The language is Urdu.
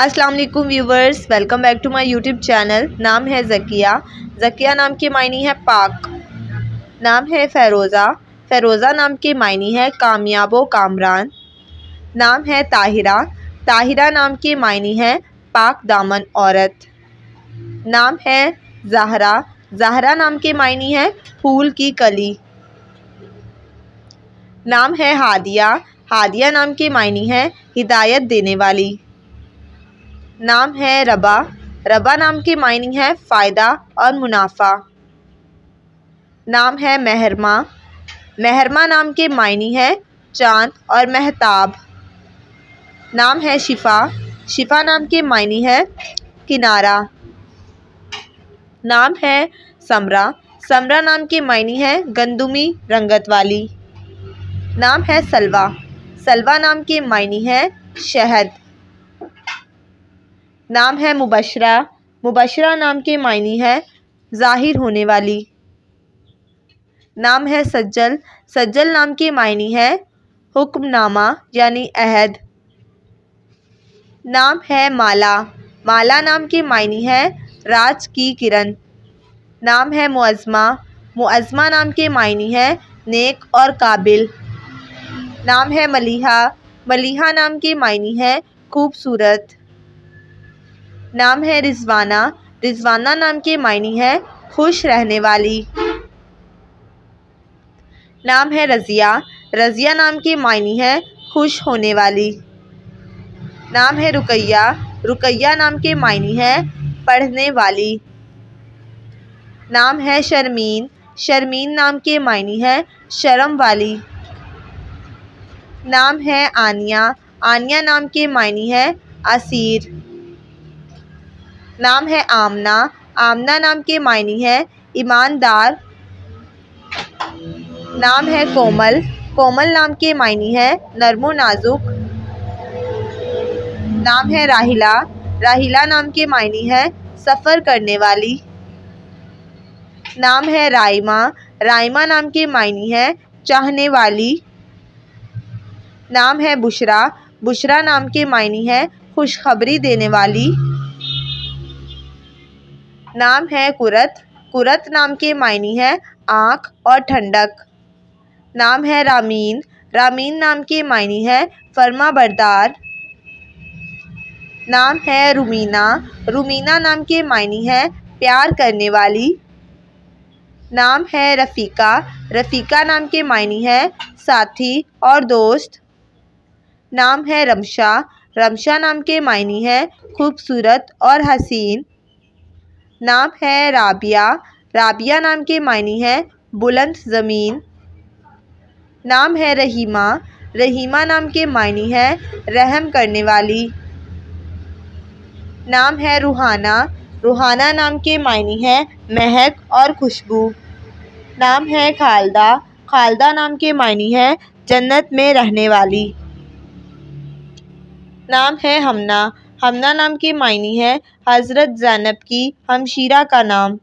السلام علیکم viewers, welcome back to my YouTube channel. نام ہے زکیہ۔ زکیہ نام کے معنی ہے پاک۔ نام ہے فیروزہ۔ فیروزہ نام کے معنی ہے کامیاب و کامران۔ نام ہے طاہرہ۔ طاہرہ نام کے معنی ہے پاک دامن عورت۔ نام ہے زہرا۔ زہرا نام کے معنی ہے پھول کی کلی۔ نام ہے ہادیہ۔ ہادیہ نام کے معنی ہے ہدایت دینے والی۔ نام ہے ربا۔ ربا نام کے معنی ہے فائدہ اور منافع۔ نام ہے مہرماں۔ مہرماں نام کے معنی ہے چاند اور مہتاب۔ نام ہے شفا۔ شفا نام کے معنی ہے کنارہ۔ نام ہے سمرہ۔ سمرہ نام کے معنی ہے گندمی رنگت والی۔ نام ہے سلویٰ۔ سلویٰ نام کے معنی ہے شہد۔ نام ہے مبشرہ۔ مبشرہ نام کے معنی ہے ظاہر ہونے والی۔ نام ہے سجل۔ سجل نام کے معنی ہے حکم نامہ یعنی عہد۔ نام ہے مالا۔ مالا نام کے معنی ہے راج کی کرن۔ نام ہے معظمہ۔ معظمہ نام کے معنی ہے نیک اور قابل۔ نام ہے ملیحہ۔ ملیحہ نام کے معنی ہے خوبصورت۔ نام ہے رضوانہ۔ رضوانہ نام کے معنی ہے خوش رہنے والی۔ نام ہے رضیہ۔ رضیہ نام کے معنی ہے خوش ہونے والی۔ نام ہے رقیہ۔ رقیہ نام کے معنی ہے پڑھنے والی۔ نام ہے شرمین۔ شرمین نام کے معنی ہے شرم والی۔ نام ہے عانیہ۔ عانیہ نام کے معنی ہے اسیر۔ نام ہے آمنہ۔ آمنہ نام کے معنی ہے ایماندار۔ نام ہے کومل۔ کومل نام کے معنی ہے نرم و نازک۔ نام ہے راحلہ۔ راحلہ نام کے معنی ہے سفر کرنے والی۔ نام ہے رائمہ۔ رائمہ نام کے معنی ہے چاہنے والی۔ نام ہے بشریٰ۔ بشریٰ نام کے معنی ہے خوشخبری دینے والی۔ نام ہے قرۃ۔ قرۃ نام کے معنی ہے آنکھ اور ٹھنڈک۔ نام ہے رامین۔ رامین نام کے معنی ہے فرما بردار۔ نام ہے رومینہ۔ رومینہ نام کے معنی ہے پیار کرنے والی۔ نام ہے رفیقہ۔ رفیقہ نام کے معنی ہے ساتھی اور دوست۔ نام ہے رمشا۔ رمشا نام کے معنی ہے خوبصورت اور حسین۔ نام ہے رابعہ۔ رابعہ نام کے معنی ہے بلند زمین۔ نام ہے رحیمہ۔ رحیمہ نام کے معنی ہے رحم کرنے والی۔ نام ہے روحانہ۔ روحانہ نام کے معنی ہے مہک اور خوشبو۔ نام ہے خالدہ۔ خالدہ نام کے معنی ہے جنت میں رہنے والی۔ نام ہے ہمنہ۔ ہمنہ نام کے معنی ہے حضرت زینب کی ہمشیرہ کا نام۔